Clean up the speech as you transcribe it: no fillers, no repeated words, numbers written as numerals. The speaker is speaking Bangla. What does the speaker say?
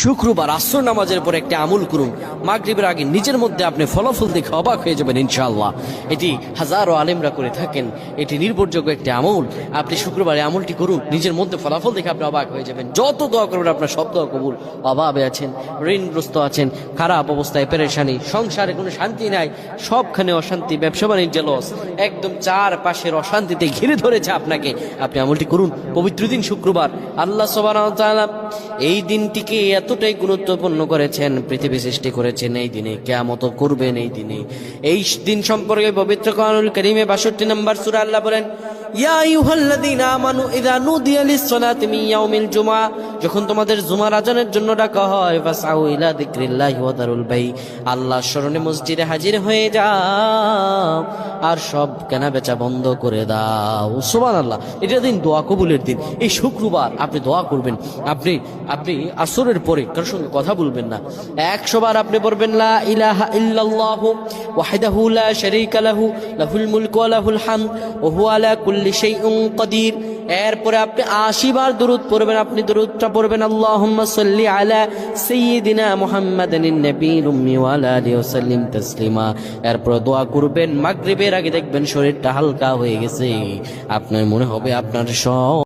শুক্রবার আসর নামাজের পর একটা আমল করুন, মাগরিবের আগে নিজের মধ্যে আপনি ফলাফল দেখে অবাক হয়ে যাবেন ইনশাআল্লাহ। এটি হাজারো আলেমরা করে থাকেন, এটি নির্ভরযোগ্য একটা আমল। আপনি শুক্রবারে আমলটি করুন, নিজের মধ্যে ফলাফল দেখে আপনি অবাক হয়ে যাবেন। যত দোয়া করবেন আপনার সব দোয়া কবুল। অভাবে আছেন, ঋণগ্রস্ত আছেন, খারাপ অবস্থায় পেরেশানি, সংসারে কোনো শান্তি নাই, সবখানে অশান্তি, ব্যবসা বাণিজ্য লস, একদম চারপাশের অশান্তিতে ঘিরে ধরেছে আপনাকে, আপনি আমলটি করুন। পবিত্র দিন শুক্রবার, আল্লাহ সুবহানাহু ওয়া তাআলা এই দিনটিকে এতটাই গুরুত্বপূর্ণ করেছেন, পৃথিবী সৃষ্টি করেছেন এই দিনে, কিয়ামত করবেন এই দিনে। এই দিন সম্পর্কে পবিত্র কোরআনুল কারীমে 62 নম্বর সূরা আল্লাহ বলেন, ইয়া আইয়ুহাল্লাযীনা আমানু ইযা নুদিয়া লিস-সালাতি মিন ইয়াউমিল জুমআহ, যখন তোমাদের জুমার আজানের জন্য ডাকা হয়, ফাসআউ ইলা যিকরিল্লাহি ওয়া দারুল বাই, আল্লাহর স্মরণে মসজিদে হাজির হয়ে যাও আর সব কেনা বেচা বন্ধ করে দাও। সুবহানাল্লাহ। এটা দিন দোয়া কবুলের দিন। এই শুক্রবার আপনি দোয়া করবেন, আপনি আপনি আসরের পরে কারোর সঙ্গে কথা বলবেন না, 100 বার আপনি পড়বেন লা ইলাহা ইল্লাল্লাহু ওয়াহদাহু লা শারীকা লাহু লাহুল মুলকু ওয়া লাহুল হামদ ওয়া হুয়া আলা কুল্লি শাইইন কাদির। এরপরে আপনি 80 বার দুরূদ পড়বেন। আপনি দুরূদটা পড়বেন, আল্লাহুম্মা সাল্লি আলা সাইয়্যিদিনা মুহাম্মাদিন নাবিয়্যিল উম্মি ওয়া আলা আলিহি ওয়া সাল্লিম তাসলিমা। এরপর দোয়া করবেন, মাগরিবের আগে দেখবেন শরীরটা হালকা হয়ে গেছে, আপনার মনে হবে আপনার সব